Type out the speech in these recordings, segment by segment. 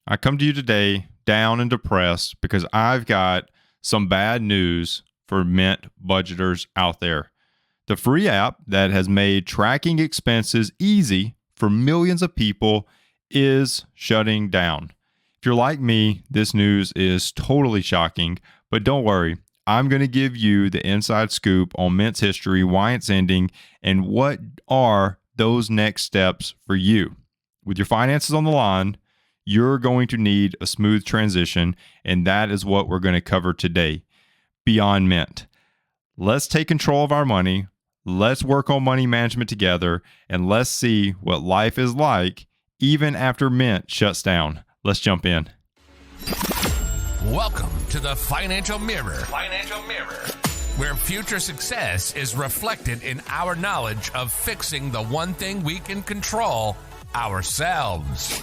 I come to you today down and depressed because I've got some bad news for Mint budgeters out there. The free app that has made tracking expenses easy for millions of people is shutting down. If you're like me, this news is totally shocking, but don't worry. I'm going to give you the inside scoop on Mint's history, why it's ending, and what are those next steps for you. With your finances on the line, you're going to need a smooth transition, and that is what we're going to cover today. Beyond Mint. Let's take control of our money. Let's work on money management together, and let's see what life is like even after Mint shuts down. Let's jump in. Welcome to the Financial Mirror. Where future success is reflected in our knowledge of fixing the one thing we can control, ourselves.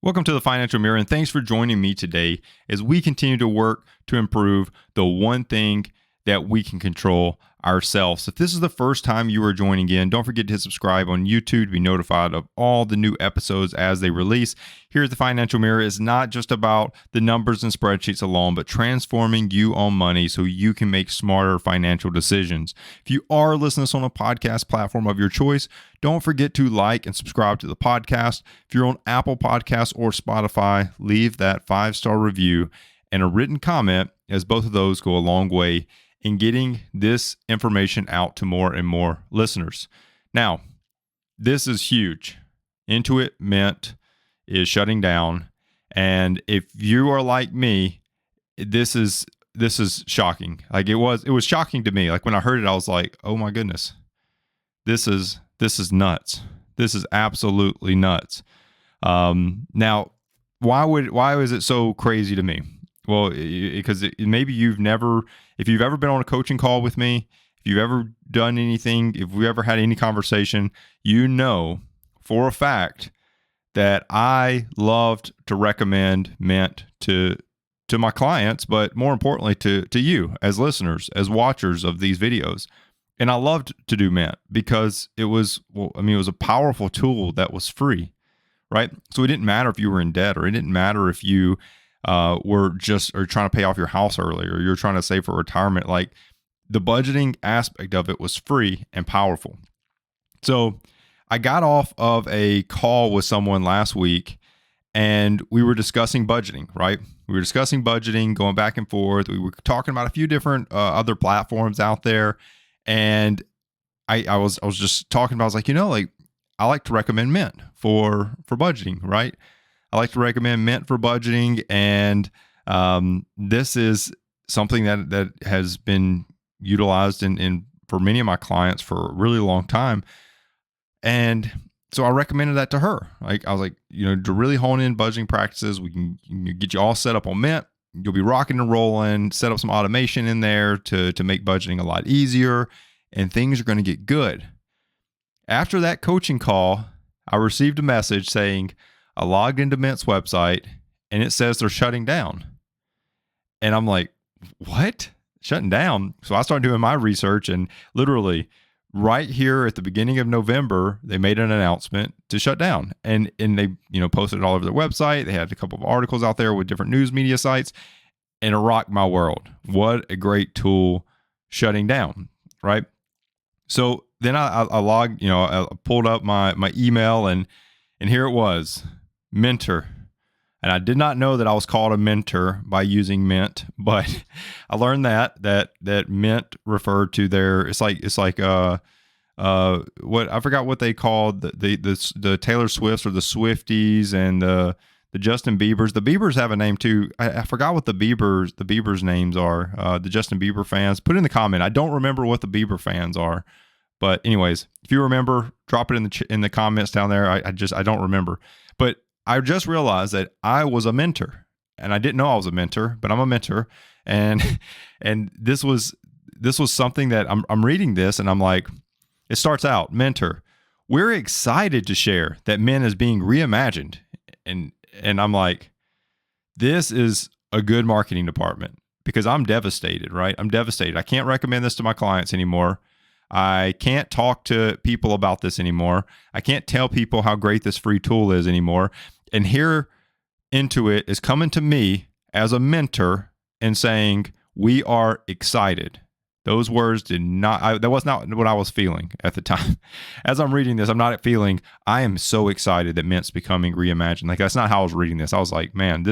Welcome to the Financial Mirror, and thanks for joining me today as we continue to work to improve the one thing that we can control ourselves. If this is the first time you are joining in, don't forget to hit subscribe on YouTube to be notified of all the new episodes as they release. Here at the Financial Mirror is not just about the numbers and spreadsheets alone, but transforming you on money so you can make smarter financial decisions. If you are listening to this on a podcast platform of your choice, don't forget to like and subscribe to the podcast. If you're on Apple Podcasts or Spotify, leave that 5-star review and a written comment, as both of those go a long way in getting this information out to more and more listeners. Now, this is huge. Intuit Mint is shutting down, and if you are like me, this is shocking. Like it was shocking to me. Like when I heard it, I was like, "Oh my goodness, this is nuts. This is absolutely nuts." Now, why is it so crazy to me? Well, because maybe if you've ever been on a coaching call with me, if you've ever done anything, if we ever had any conversation, you know for a fact that I loved to recommend Mint to my clients, but more importantly to you as listeners, as watchers of these videos. And I loved to do Mint because it was a powerful tool that was free, right? So it didn't matter if you were in debt, or it didn't matter if you were trying to pay off your house early, or you're trying to save for retirement. Like the budgeting aspect of it was free and powerful. So I got off of a call with someone last week and we were discussing budgeting, right? We were discussing budgeting, going back and forth. We were talking about a few different other platforms out there. And I was just talking about, I was like, I like to recommend Mint for budgeting, right? I like to recommend Mint for budgeting, and this is something that has been utilized in for many of my clients for a really long time. And so I recommended that to her. Like I was like, to really hone in budgeting practices, we can get you all set up on Mint. You'll be rocking and rolling. Set up some automation in there to make budgeting a lot easier, and things are going to get good. After that coaching call, I received a message saying, I logged into Mint's website and it says they're shutting down. And I'm like, what? Shutting down? So I started doing my research, and literally right here at the beginning of November, they made an announcement to shut down. And they, posted it all over their website. They had a couple of articles out there with different news media sites, and it rocked my world. What a great tool, shutting down, right? So then I logged, I pulled up my email, and here it was. Mentor. And I did not know that I was called a mentor by using Mint, but I learned that Mint referred to it's like what I forgot what they called the Taylor Swifts, or the Swifties, and the Justin Biebers. The Biebers have a name too. I forgot what the Biebers names are. The Justin Bieber fans. Put in the comment. I don't remember what the Bieber fans are. But anyways, if you remember, drop it in the comments down there. I don't remember. But I just realized that I was a mentor, and I didn't know I was a mentor, but I'm a mentor. And this was something that I'm reading this, and I'm like, it starts out, mentor. We're excited to share that Mint is being reimagined. And I'm like, this is a good marketing department, because I'm devastated, right? I'm devastated. I can't recommend this to my clients anymore. I can't talk to people about this anymore. I can't tell people how great this free tool is anymore. And here Intuit is coming to me as a mentor and saying, we are excited. Those words that was not what I was feeling at the time. As I'm reading this, I'm not feeling, I am so excited that Mint's becoming reimagined. Like, that's not how I was reading this. I was like, man,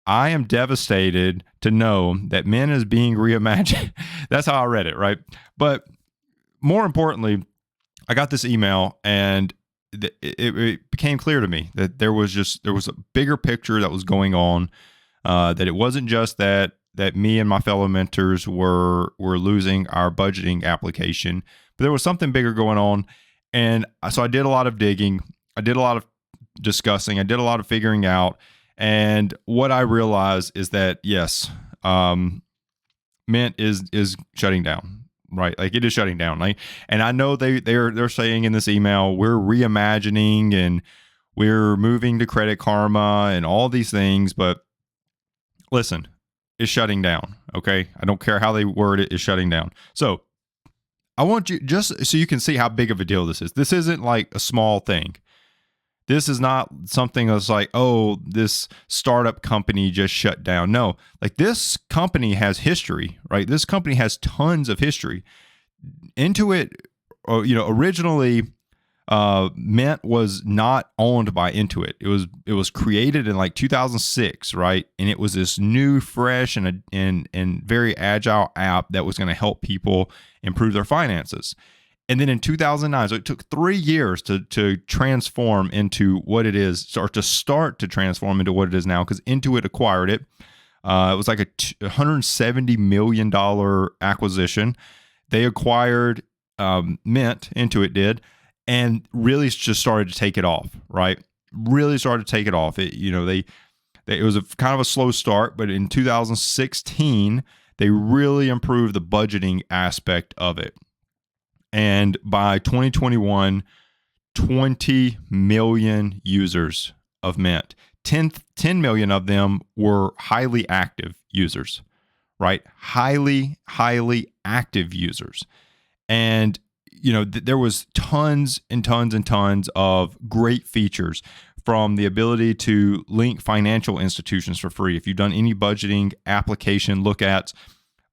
I am devastated to know that Mint is being reimagined. That's how I read it, right? But more importantly, I got this email and it became clear to me that there was a bigger picture that was going on, that it wasn't just that me and my fellow mentors were losing our budgeting application, but there was something bigger going on. And so I did a lot of digging. I did a lot of discussing. I did a lot of figuring out. And what I realized is that, yes, Mint is shutting down, right? Like, it is shutting down. Like, and I know they're saying in this email, we're reimagining and we're moving to Credit Karma and all these things. But listen, it's shutting down. Okay. I don't care how they word it, it's shutting down. So I want you, just so you can see how big of a deal this is. This isn't like a small thing. This is not something that's like, oh, this startup company just shut down. No, like, this company has history, right? This company has tons of history. Intuit, originally, Mint was not owned by Intuit. It was created in like 2006, right? And it was this new, fresh, and very agile app that was going to help people improve their finances. And then in 2009, so it took 3 years to transform into what it is, or to start to transform into what it is now, because Intuit acquired it. It was like a $170 million acquisition. They acquired Mint, Intuit did, and really just started to take it off, right? Really started to take it off. It was a kind of a slow start, but in 2016, they really improved the budgeting aspect of it. And by 2021, 20 million users of Mint. 10 million of them were highly active users, right? Highly active users. And, there was tons and tons and tons of great features, from the ability to link financial institutions for free. If you've done any budgeting application, look at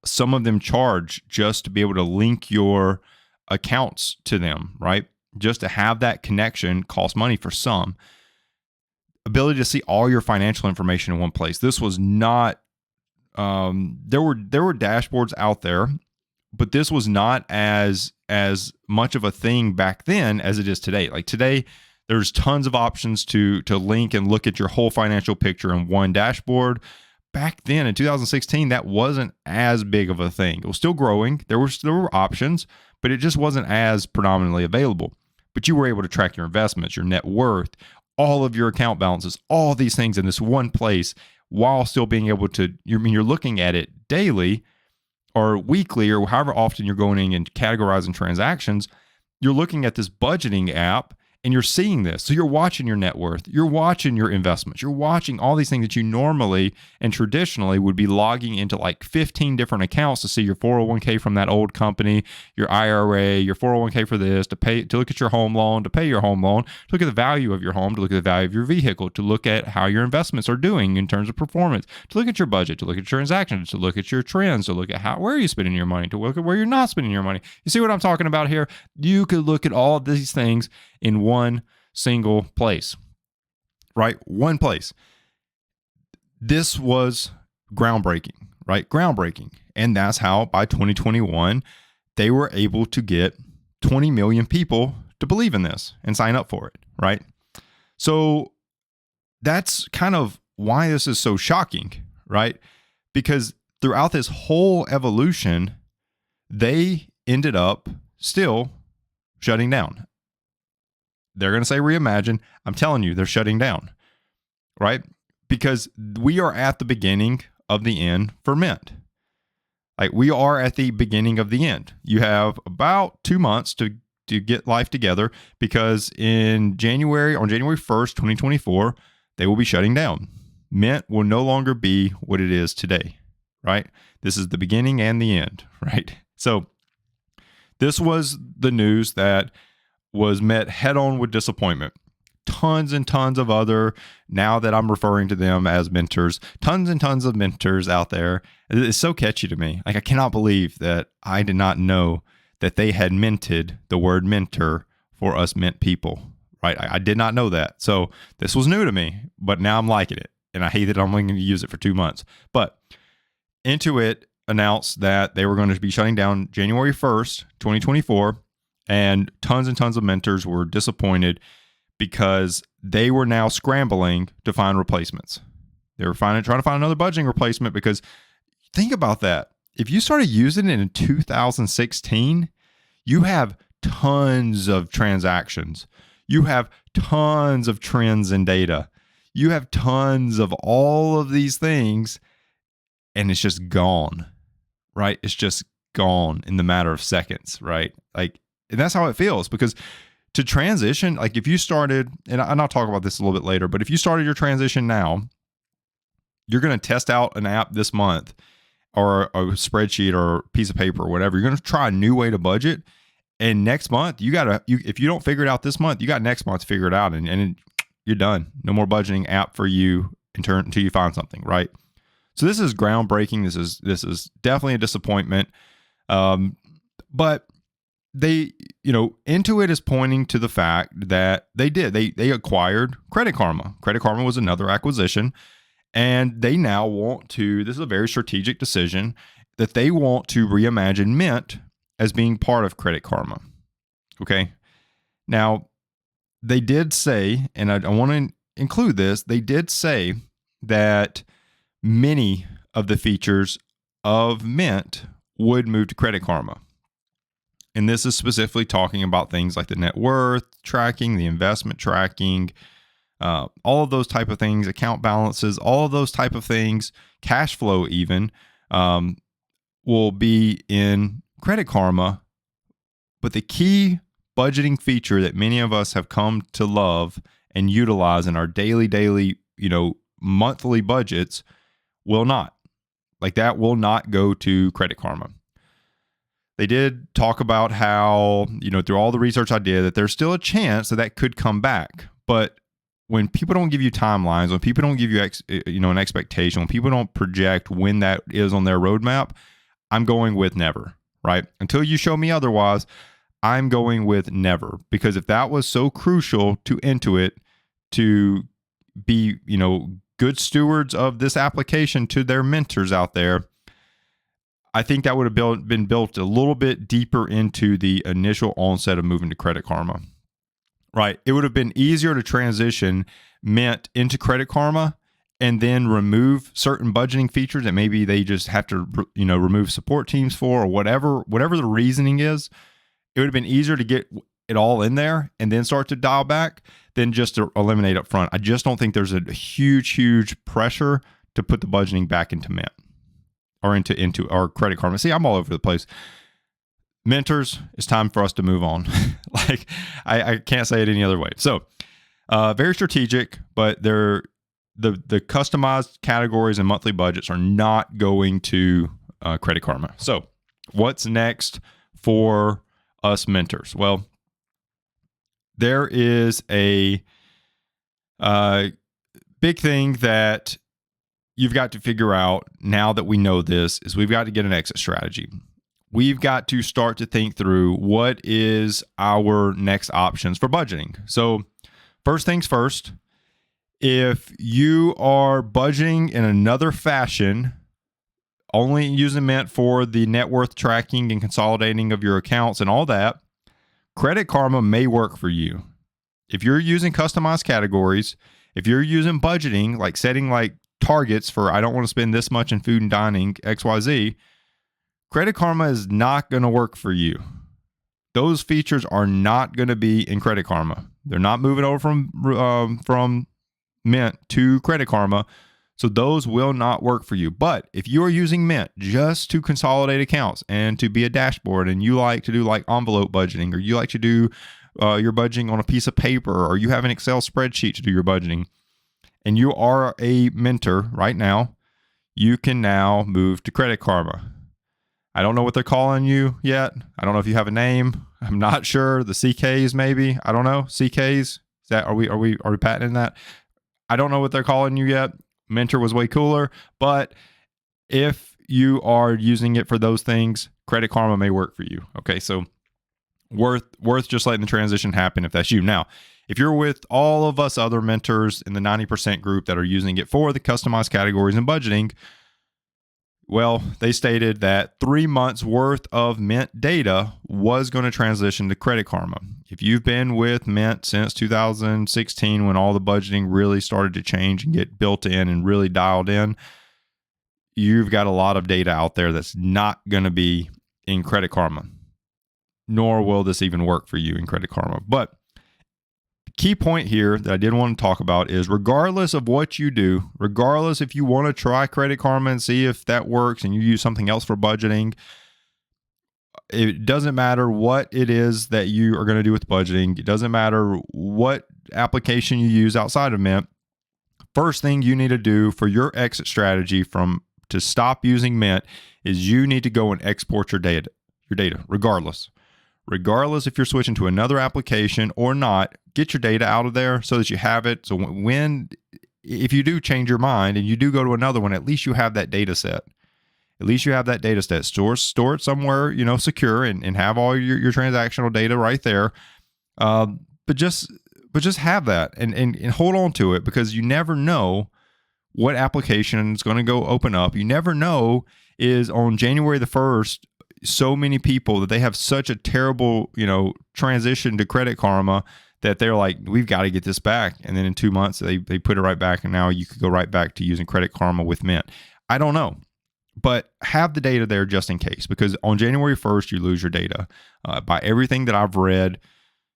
some of them charge just to be able to link your accounts to them, right? Just to have that connection costs money for some. Ability to see all your financial information in one place. This was not, there were dashboards out there, but this was not as much of a thing back then as it is today. Like, today, there's tons of options to link and look at your whole financial picture in one dashboard. Back then in 2016, that wasn't as big of a thing. It was still growing. There were options, but it just wasn't as predominantly available. But you were able to track your investments, your net worth, all of your account balances, all these things in this one place, while still being able to, you're looking at it daily or weekly, or however often you're going in and categorizing transactions. You're looking at this budgeting app and you're seeing this. So you're watching your net worth, you're watching your investments, you're watching all these things that you normally and traditionally would be logging into like 15 different accounts to see your 401k from that old company, your IRA, your 401k for this, to look at your home loan, to pay your home loan, to look at the value of your home, to look at the value of your vehicle, to look at how your investments are doing in terms of performance, to look at your budget, to look at transactions, to look at your trends, to look at where are you spending your money, to look at where you're not spending your money. You see what I'm talking about here? You could look at all of these things in one single place, right? One place. This was groundbreaking, right? Groundbreaking. And that's how by 2021, they were able to get 20 million people to believe in this and sign up for it, right? So that's kind of why this is so shocking, right? Because throughout this whole evolution, they ended up still shutting down. They're going to say reimagine. I'm telling you, they're shutting down, right? Because we are at the beginning of the end for Mint. Like, we are at the beginning of the end. You have about 2 months to get life together, because on January 1st, 2024, they will be shutting down. Mint will no longer be what it is today, right? This is the beginning and the end, right? So This was the news that was met head on with disappointment. Tons and tons of other, now that I'm referring to them as mentors, tons and tons of mentors out there. It's so catchy to me. Like, I cannot believe that I did not know that they had minted the word mentor for us mint people, right? I did not know that. So this was new to me, but now I'm liking it. And I hate that I'm only going to use it for 2 months. But Intuit announced that they were going to be shutting down January 1st, 2024. And tons of mentors were disappointed because they were now scrambling to find replacements. They were trying to find another budgeting replacement, because think about that. If you started using it in 2016, you have tons of transactions. You have tons of trends and data. You have tons of all of these things, and it's just gone, right? It's just gone in the matter of seconds, right? Like, and that's how it feels, because to transition, like if you started, and I'll talk about this a little bit later, but if you started your transition now, you're going to test out an app this month, or a spreadsheet or a piece of paper or whatever. You're going to try a new way to budget. And next month, if you don't figure it out this month, you got next month to figure it out, and you're done. No more budgeting app for you until you find something, right? So this is groundbreaking. This is definitely a disappointment. But they, Intuit is pointing to the fact that they acquired Credit Karma. Credit Karma was another acquisition, and they now want to, this is a very strategic decision, that they want to reimagine Mint as being part of Credit Karma. Okay. Now, they did say, and I want to include this, they did say that many of the features of Mint would move to Credit Karma. And this is specifically talking about things like the net worth tracking, the investment tracking, all of those type of things, account balances, all of those type of things, cash flow even, will be in Credit Karma. But the key budgeting feature that many of us have come to love and utilize in our daily, monthly budgets will not. Like, that will not go to Credit Karma. They did talk about how, through all the research I did, that there's still a chance that could come back. But when people don't give you timelines, when people don't give you an expectation, when people don't project when that is on their roadmap, I'm going with never, right? Until you show me otherwise, I'm going with never. Because if that was so crucial to Intuit to be, good stewards of this application to their mentors out there, I think that would have been built a little bit deeper into the initial onset of moving to Credit Karma, right? It would have been easier to transition Mint into Credit Karma and then remove certain budgeting features that maybe they just have to, remove support teams for, or whatever the reasoning is. It would have been easier to get it all in there and then start to dial back than just to eliminate up front. I just don't think there's a huge pressure to put the budgeting back into Mint. Or into our Credit Karma. See, I'm all over the place. Mentors, it's time for us to move on. Like, I can't say it any other way. So, very strategic, but the customized categories and monthly budgets are not going to Credit Karma. So, what's next for us mentors? Well, there is a big thing that you've got to figure out now that we know this, is we've got to get an exit strategy. We've got to start to think through what is our next options for budgeting. So first things first, if you are budgeting in another fashion, only using Mint for the net worth tracking and consolidating of your accounts and all that, Credit Karma may work for you. If you're using customized categories, if you're using budgeting, like setting like targets for, I don't want to spend this much in food and dining, XYZ, Credit Karma is not going to work for you. Those features are not going to be in Credit Karma. They're not moving over from Mint to Credit Karma. So those will not work for you. But if you are using Mint just to consolidate accounts and to be a dashboard, and you like to do like envelope budgeting, or you like to do your budgeting on a piece of paper, or you have an Excel spreadsheet to do your budgeting, and you are a mentor right now, you can now move to Credit Karma. I don't know what they're calling you yet. I don't know if you have a name. I'm not sure. The CKs maybe. I don't know. CKs. Is that are we patenting that? I don't know what they're calling you yet. Mentor was way cooler, but if you are using it for those things, Credit Karma may work for you. Okay, so worth just letting the transition happen if that's you. Now, if you're with all of us other mentors in the 90% group that are using it for the customized categories and budgeting, well, they stated that 3 months worth of Mint data was going to transition to Credit Karma. If you've been with Mint since 2016, when all the budgeting really started to change and get built in and really dialed in, you've got a lot of data out there that's not going to be in Credit Karma, nor will this even work for you in Credit Karma. But key point here that I did want to talk about is regardless of what you do, regardless if you want to try Credit Karma and see if that works and you use something else for budgeting, it doesn't matter what it is that you are going to do with budgeting. It doesn't matter what application you use outside of Mint. First thing you need to do for your exit strategy to stop using Mint is you need to go and export your data regardless if you're switching to another application or not. Get your data out of there so that you have it. So if you do change your mind and you do go to another one, at least you have that data set. At least you have that data set. Store it somewhere, secure and have all your transactional data right there. But just have that and hold on to it, because you never know what application is going to go open up. You never know is on January the 1st, so many people that they have such a terrible, transition to Credit Karma that they're like, we've got to get this back. And then in 2 months, they put it right back. And now you could go right back to using Credit Karma with Mint. I don't know, but have the data there just in case, because on January 1st, you lose your data. By everything that I've read,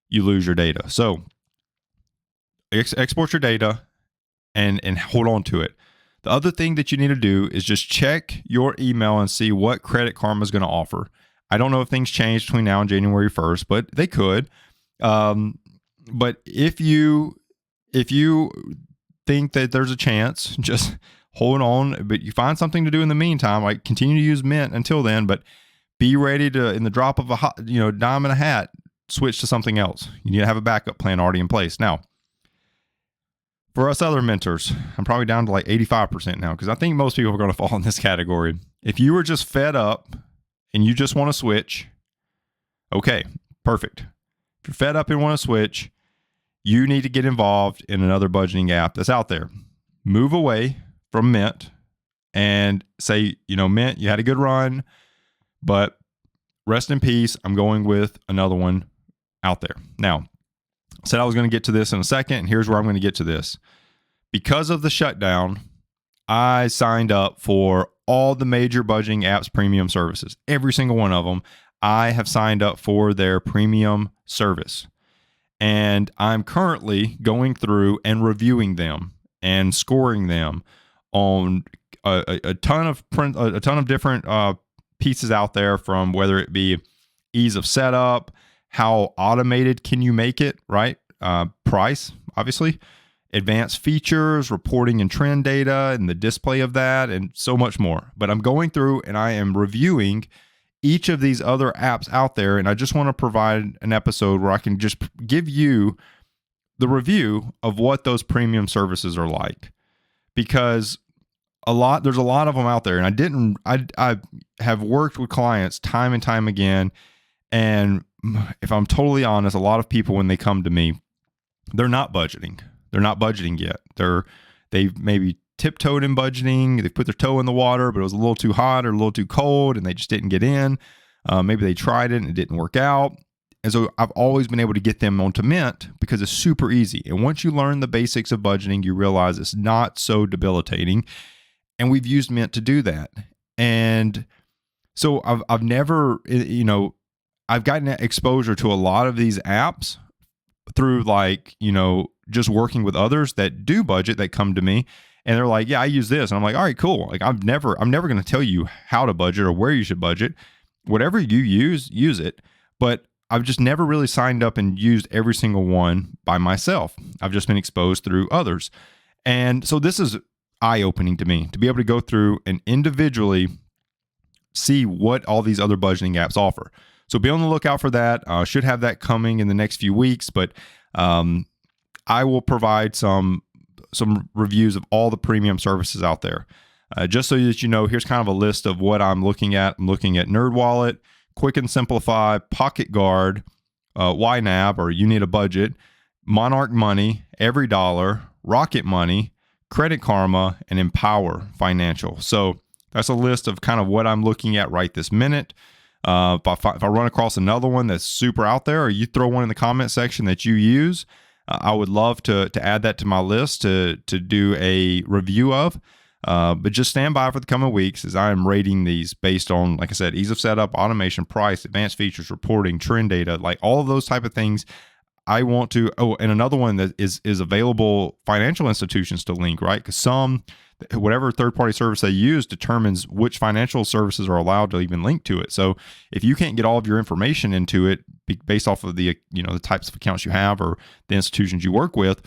you lose your data. So export your data and hold on to it. The other thing that you need to do is just check your email and see what Credit Karma is going to offer. I don't know if things change between now and January 1st, but they could. But if you think that there's a chance, just hold on. But you find something to do in the meantime, like continue to use Mint until then, but be ready to, in the drop of a dime in a hat, switch to something else. You need to have a backup plan already in place. Now, for us other mentors, I'm probably down to like 85% now, because I think most people are going to fall in this category. If you were just fed up and you just want to switch, okay, perfect. If you're fed up and want to switch, you need to get involved in another budgeting app that's out there. Move away from Mint and say, Mint, you had a good run, but rest in peace. I'm going with another one out there. Now, I said I was going to get to this in a second, and here's where I'm going to get to this. Because of the shutdown, I signed up for all the major budgeting apps premium services. Every single one of them, I have signed up for their premium service. And I'm currently going through and reviewing them and scoring them on a ton of different pieces out there, from whether it be ease of setup, how automated can you make it, right? Price, obviously, advanced features, reporting and trend data, and the display of that, and so much more. But I'm going through and I am reviewing each of these other apps out there, and I just want to provide an episode where I can just give you the review of what those premium services are like, because there's a lot of them out there, and I have worked with clients time and time again, and if I'm totally honest, a lot of people, when they come to me, they're not budgeting. They're not budgeting yet. They've maybe tiptoed in budgeting. They put their toe in the water, but it was a little too hot or a little too cold, and they just didn't get in. Maybe they tried it and it didn't work out. And so I've always been able to get them onto Mint because it's super easy. And once you learn the basics of budgeting, you realize it's not so debilitating. And we've used Mint to do that. And so I've never, I've gotten exposure to a lot of these apps through just working with others that do budget, that come to me and they're like, yeah, I use this. And I'm like, all right, cool. Like I'm never going to tell you how to budget or where you should budget. Whatever you use it. But I've just never really signed up and used every single one by myself. I've just been exposed through others. And so this is eye-opening to me, to be able to go through and individually see what all these other budgeting apps offer. So be on the lookout for that. Should have that coming in the next few weeks, but I will provide some reviews of all the premium services out there. Just so that you know, here's kind of a list of what I'm looking at. I'm looking at NerdWallet, Quick and Simplify, Pocket Guard, YNAB, or You Need a Budget, Monarch Money, Every Dollar, Rocket Money, Credit Karma, and Empower Financial. So that's a list of kind of what I'm looking at right this minute. If I run across another one that's super out there, or you throw one in the comment section that you use, I would love to add that to my list to do a review of. But just stand by for the coming weeks as I am rating these based on, like I said, ease of setup, automation, price, advanced features, reporting, trend data, like all of those type of things. I want to, and another one that is available financial institutions to link, right? Because whatever third-party service they use determines which financial services are allowed to even link to it. So if you can't get all of your information into it based off of the types of accounts you have or the institutions you work with,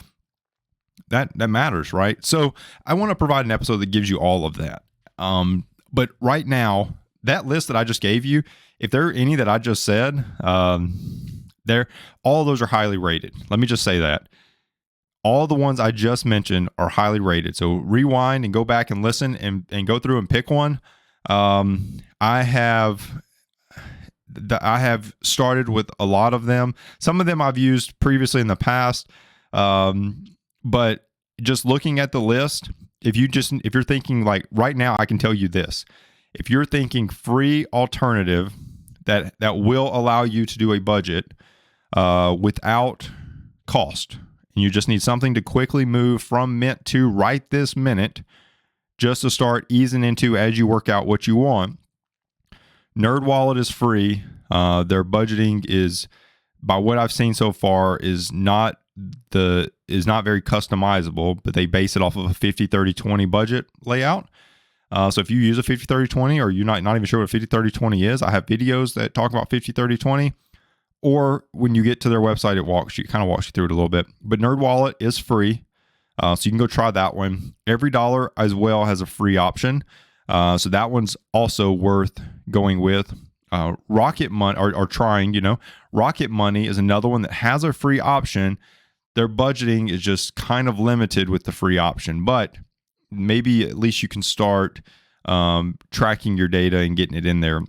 that matters, right? So I want to provide an episode that gives you all of that. But right now, that list that I just gave you, if there are any that I just said, all of those are highly rated. Let me just say that. All the ones I just mentioned are highly rated. So rewind and go back and listen and go through and pick one. I have started with a lot of them. Some of them I've used previously in the past. But just looking at the list, if you're thinking like right now, I can tell you this. If you're thinking free alternative that will allow you to do a budget without cost, and you just need something to quickly move from Mint to right this minute, just to start easing into as you work out what you want. NerdWallet is free. Their budgeting is, by what I've seen so far, is not very customizable, but they base it off of a 50-30-20 budget layout. So if you use a 50-30-20, or you're not even sure what 50-30-20 is, I have videos that talk about 50-30-20. Or when you get to their website, it kind of walks you through it a little bit. But NerdWallet is free, so you can go try that one. Every Dollar as well has a free option, so that one's also worth going with. Rocket Money, or trying, Rocket Money is another one that has a free option. Their budgeting is just kind of limited with the free option, but maybe at least you can start tracking your data and getting it in there.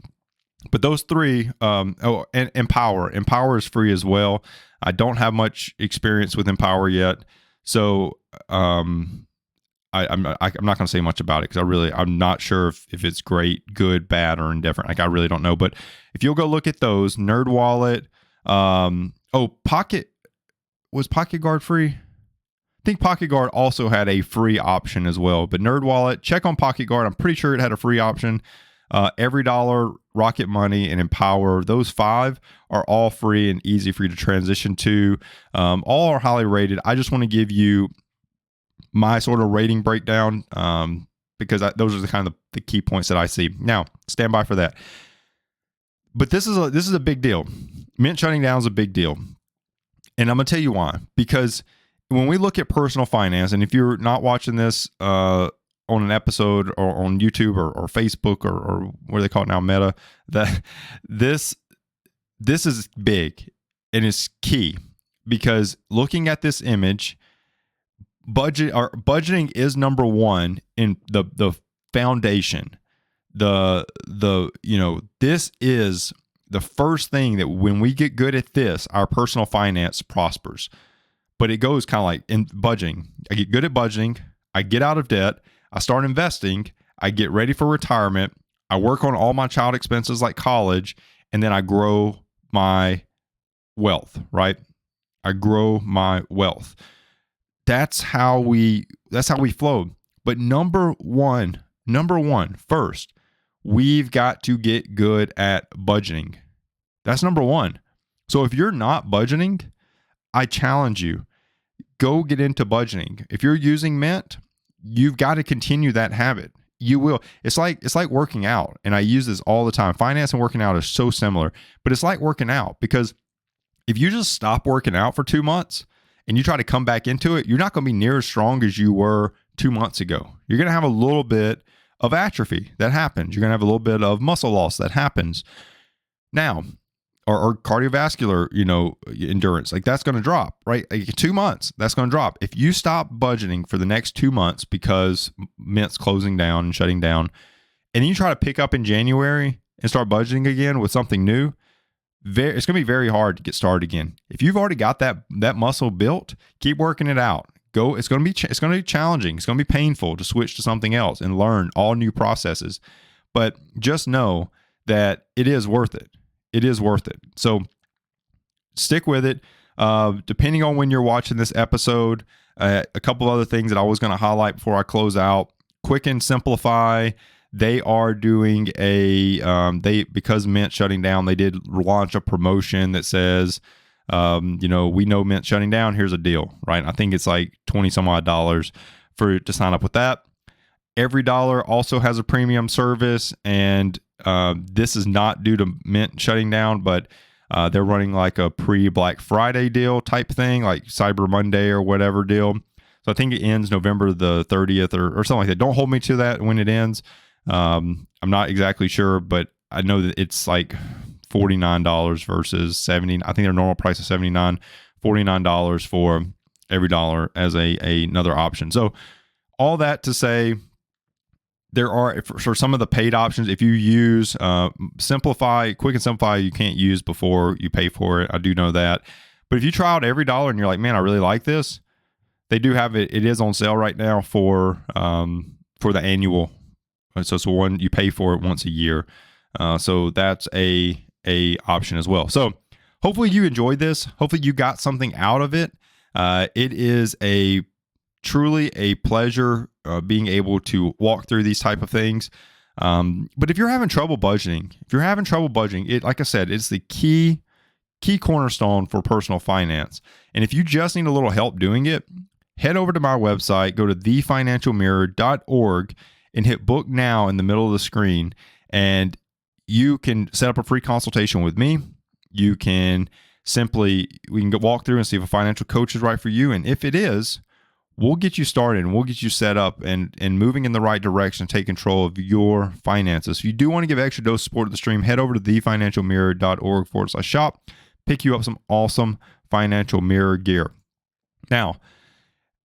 But those three, and Empower. Empower is free as well. I don't have much experience with Empower yet, so I'm not going to say much about it because I'm not sure if it's great, good, bad, or indifferent. Like I really don't know. But if you'll go look at those, NerdWallet, was Pocket Guard free? I think Pocket Guard also had a free option as well. But NerdWallet, check on Pocket Guard. I'm pretty sure it had a free option. Every Dollar, Rocket Money, and Empower, those 5 are all free and easy for you to transition to. All are highly rated. I just want to give you my sort of rating breakdown because those are the kind of the key points that I see. Now, stand by for that. But this is a big deal. Mint shutting down is a big deal. And I'm going to tell you why. Because when we look at personal finance, and if you're not watching this on an episode or on YouTube or Facebook or what do they call it now, Meta, that this is big and it's key, because looking at this image, budgeting is number one in the foundation. This is the first thing that when we get good at this, our personal finance prospers. But it goes kind of like in budgeting. I get good at budgeting. I get out of debt. I start investing. I get ready for retirement. I work on all my child expenses like college, and then I grow my wealth, right? I grow my wealth. That's how we flow. But number one, first, we've got to get good at budgeting. That's number one. So if you're not budgeting, I challenge you, go get into budgeting. If you're using Mint, you've got to continue that habit. You will. It's like working out. And I use this all the time. Finance and working out is so similar, but it's like working out, because if you just stop working out for 2 months and you try to come back into it, you're not going to be near as strong as you were 2 months ago. You're going to have a little bit of atrophy that happens. You're going to have a little bit of muscle loss that happens. Now, or cardiovascular, endurance, like that's going to drop, right? Like 2 months, that's going to drop. If you stop budgeting for the next 2 months because Mint's closing down and shutting down, and then you try to pick up in January and start budgeting again with something new, it's going to be very hard to get started again. If you've already got that muscle built, keep working it out. It's going to be challenging. It's going to be painful to switch to something else and learn all new processes. But just know that it is worth it. It is worth it. So stick with it. Depending on when you're watching this episode, a couple of other things that I was going to highlight before I close out. Quick and Simplify. They are doing because Mint shutting down, they did launch a promotion that says, we know Mint shutting down. Here's a deal, right? I think it's like $20 some odd to sign up with that. Every dollar also has a premium service, and this is not due to Mint shutting down, but they're running like a pre-Black Friday deal type thing, like Cyber Monday or whatever deal. So I think it ends November the 30th or something like that. Don't hold me to that when it ends. I'm not exactly sure, but I know that it's like $49 versus $70. I think their normal price is $79, $49 for every dollar as another option. So all that to say, there are, for some of the paid options, if you use Simplify, Quick and Simplify, you can't use before you pay for it. I do know that. But if you try out every dollar and you're like, man, I really like this, they do have it. It is on sale right now for the annual. So it's one you pay for it once a year. So that's a option as well. So hopefully you enjoyed this. Hopefully you got something out of it. It is truly a pleasure being able to walk through these type of things. But if you're having trouble budgeting, it, like I said, it's the key cornerstone for personal finance. And if you just need a little help doing it, head over to my website, go to thefinancialmirror.org and hit book now in the middle of the screen. And you can set up a free consultation with me. We can walk through and see if a financial coach is right for you. And if it is, we'll get you started and we'll get you set up and moving in the right direction to take control of your finances. If you do want to give extra dose of support to the stream, head over to thefinancialmirror.org/shop. Pick you up some awesome financial mirror gear. Now,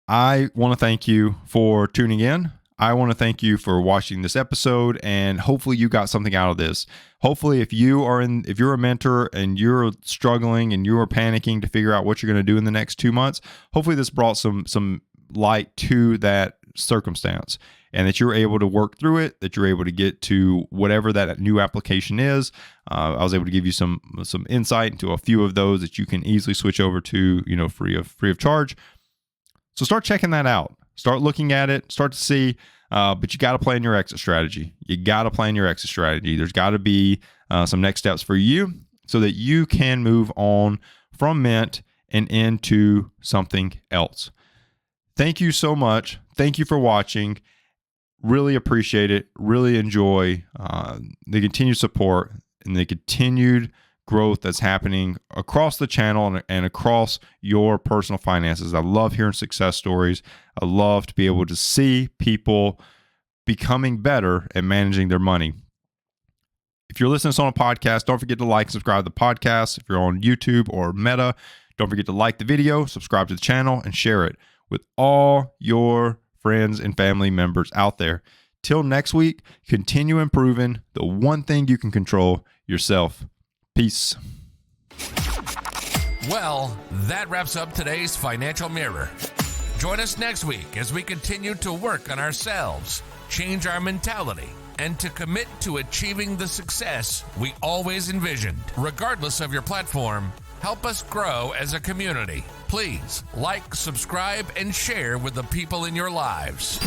I want to thank you for tuning in. I want to thank you for watching this episode, and hopefully you got something out of this. Hopefully if you're a mentor and you're struggling and you're panicking to figure out what you're going to do in the next 2 months, hopefully this brought some light to that circumstance, and that you're able to work through it, that you're able to get to whatever that new application is. I was able to give you some insight into a few of those that you can easily switch over to, free of charge. So start checking that out. Start looking at it, start to see, but you got to plan your exit strategy. There's got to be some next steps for you so that you can move on from Mint and into something else. Thank you so much. Thank you for watching. Really appreciate it. Really enjoy the continued support and the continued growth that's happening across the channel and across your personal finances. I love hearing success stories. I love to be able to see people becoming better at managing their money. If you're listening to this on a podcast, don't forget to like and subscribe to the podcast. If you're on YouTube or Meta, don't forget to like the video, subscribe to the channel, and share it with all your friends and family members out there. Till next week, continue improving the one thing you can control, yourself. Peace. Well, that wraps up today's Financial Mirror. Join us next week as we continue to work on ourselves, change our mentality, and to commit to achieving the success we always envisioned. Regardless of your platform, help us grow as a community. Please like, subscribe, and share with the people in your lives.